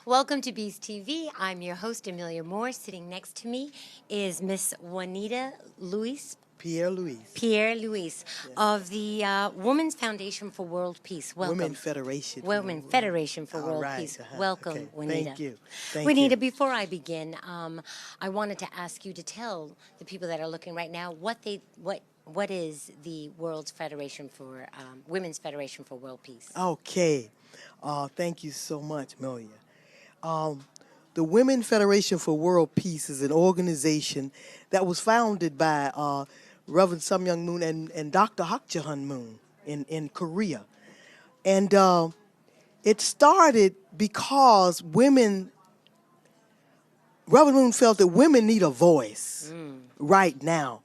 Welcome to Beast TV. I'm your host, Amelia Moore. Sitting next to me is Miss Juanita Luis, Pierre Louis. Pierre Luis of the Women's Foundation for World Peace. Welcome. Women Federation. Women Federation for All World right. Peace. Welcome, Okay. Juanita. Thank you. Thank Juanita, you. before I begin, I wanted to ask you to tell the people that are looking right now what is the World's Federation for Women's Federation for World Peace? Okay. Thank you so much, Amelia. The Women Federation for World Peace is an organization that was founded by Reverend Sum Young Moon and Dr. Hak Ja-hun Moon in Korea. And it started because Reverend Moon felt that women need a voice right now.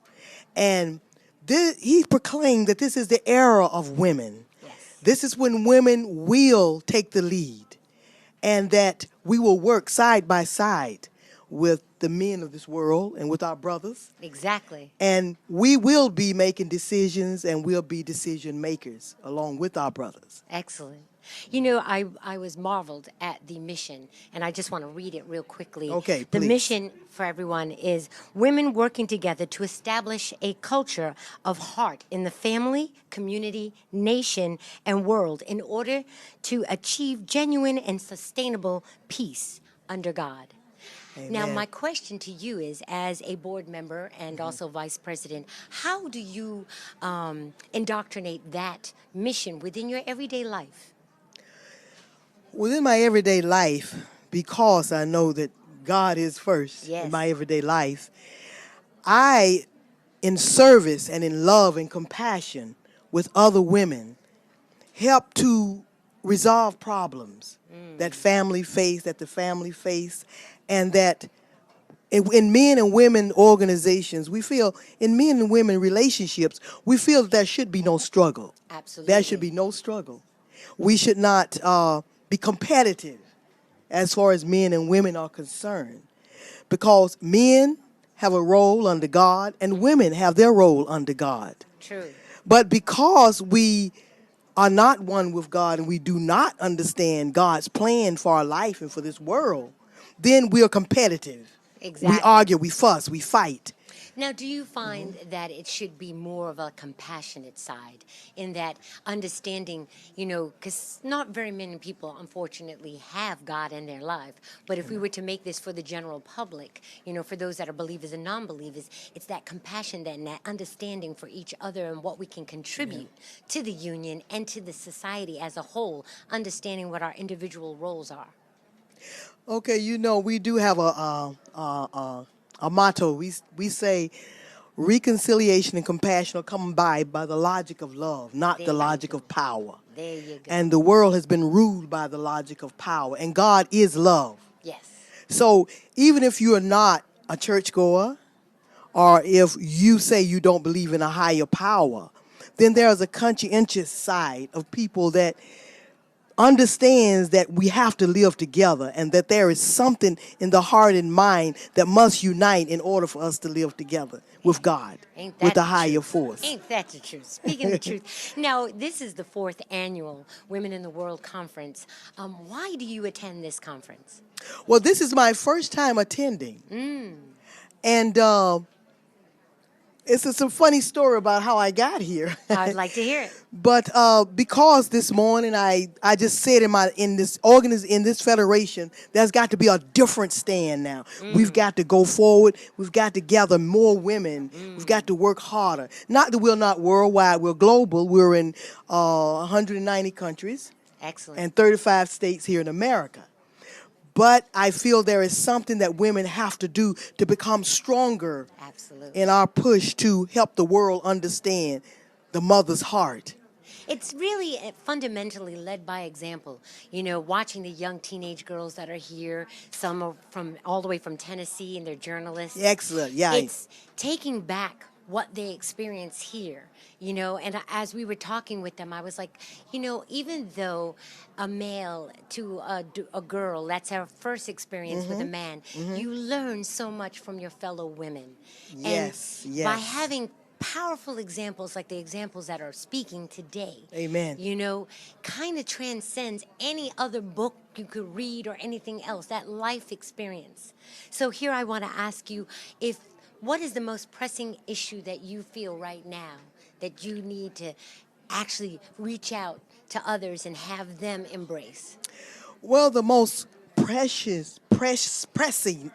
And he proclaimed that this is the era of women. Yes. This is when women will take the lead, and that we will work side by side with the men of this world and with our brothers. Exactly. And we will be making decisions, and we'll be decision makers along with our brothers. Excellent. You know, I was marveled at the mission, and I just want to read it real quickly. Okay, The please. mission for everyone is women working together to establish a culture of heart in the family, community, nation, and world in order to achieve genuine and sustainable peace under God. Now, Amen. my question to you is, as a board member and also vice president, how do you indoctrinate that mission within your everyday life? Within my everyday life, because I know that God is first Yes. in my everyday life, I, in service and in love and compassion with other women, help to resolve problems that the family face, and that in men and women organizations, we feel, in men and women relationships, we feel that there should be no struggle. Absolutely. There should be no struggle. We should not be competitive as far as men and women are concerned, because men have a role under God and women have their role under God. True. But because we are not one with God and we do not understand God's plan for our life and for this world, then we are competitive. Exactly. We argue, we fuss, we fight. Now, do you find that it should be more of a compassionate side in that understanding, you know, because not very many people, unfortunately, have God in their life. But if we were to make this for the general public, you know, for those that are believers and non-believers, it's that compassion and that understanding for each other and what we can contribute to the union and to the society as a whole, understanding what our individual roles are. Okay, you know, we do have a motto. We say reconciliation and compassion are come by the logic of love, not There the you logic go. of power. There you go. And the world has been ruled by the logic of power, and God is love. Yes. So even if you are not a churchgoer, or if you say you don't believe in a higher power, then there's a conscientious side of people that understands that we have to live together, and that there is something in the heart and mind that must unite in order for us to live together with God, Ain't that with the the higher truth? force. Ain't that the truth? Speaking the truth. Now, this is the 4th annual Women in the World Conference. Why do you attend this conference? Well, this is my first time attending. And it's a funny story about how I got here. I'd like to hear it. But because this morning I just said in this federation, there's got to be a different stand now. We've got to go forward. We've got to gather more women. We've got to work harder. Not that we're not worldwide. We're global. We're in 190 countries Excellent. and 35 states here in America. But I feel there is something that women have to do to become stronger Absolutely. in our push to help the world understand the mother's heart. It's really fundamentally led by example. You know, watching the young teenage girls that are here, some are from all the way from Tennessee, and they're journalists. Excellent, yeah. It's taking back what they experience here, you know, and as we were talking with them, I was like, you know, even though a male to a girl, that's our first experience with a man, you learn so much from your fellow women. Yes, and yes. by having powerful examples like the examples that are speaking today, Amen. you know, kind of transcends any other book you could read or anything else, that life experience. So here I want to ask you, if what is the most pressing issue that you feel right now that you need to actually reach out to others and have them embrace? Well, the most pressing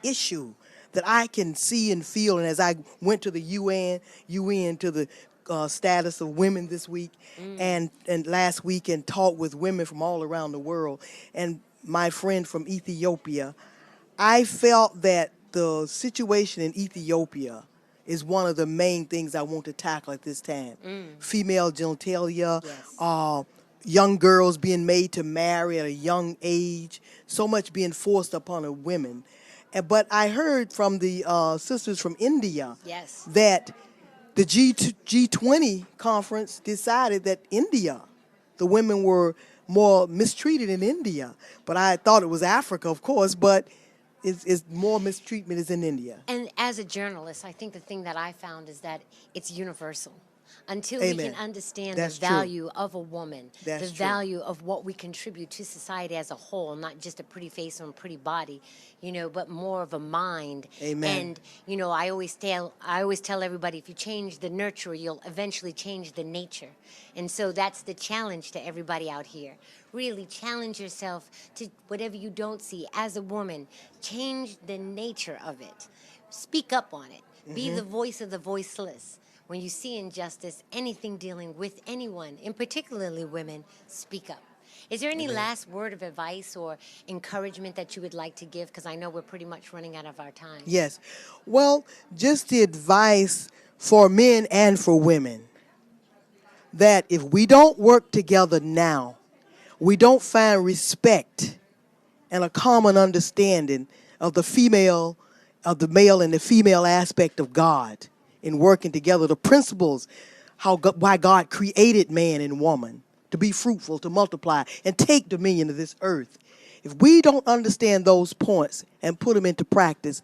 issue that I can see and feel, and as I went to the UN to the status of women this week, and last week, and talked with women from all around the world, and my friend from Ethiopia, I felt that the situation in Ethiopia is one of the main things I want to tackle at this time. Female genitalia, Yes. young girls being made to marry at a young age, so much being forced upon the women. But I heard from the sisters from India Yes. that the G20 conference decided that India, the women were more mistreated in India. But I thought it was Africa, of course, but it's more mistreatment is in India. And as a journalist, I think the thing that I found is that it's universal. Until we Amen. can understand That's the true. value of a woman, That's the true. value of what we contribute to society as a whole, not just a pretty face or a pretty body, you know, but more of a mind. Amen. And you know, I always tell everybody, if you change the nurture, you'll eventually change the nature. And so that's the challenge to everybody out here. Really challenge yourself to whatever you don't see as a woman. Change the nature of it. Speak up on it. Be the voice of the voiceless. When you see injustice, anything dealing with anyone, and particularly women, speak up. Is there any last word of advice or encouragement that you would like to give? Because I know we're pretty much running out of our time. Yes. Well, just the advice for men and for women that if we don't work together now, we don't find respect and a common understanding of the male and the female aspect of God in working together, the principles why God created man and woman to be fruitful, to multiply, and take dominion of this earth. If we don't understand those points and put them into practice,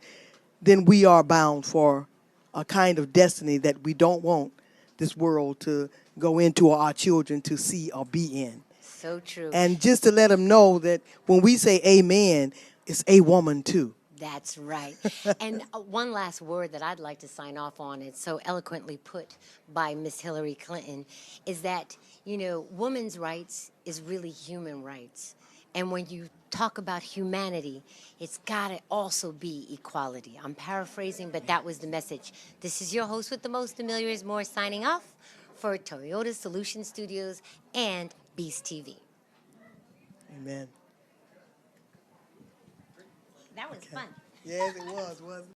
then we are bound for a kind of destiny that we don't want this world to go into or our children to see or be in. So true. And just to let them know that when we say amen, it's a woman too. That's right. And one last word that I'd like to sign off on, it's so eloquently put by Miss Hillary Clinton, is that, you know, women's rights is really human rights. And when you talk about humanity, it's got to also be equality. I'm paraphrasing, but that was the message. This is your host with the most, Amelia is Moore, signing off for Toyota Solution Studios and Beast TV. Amen. That was fun. Yes, it was, wasn't it?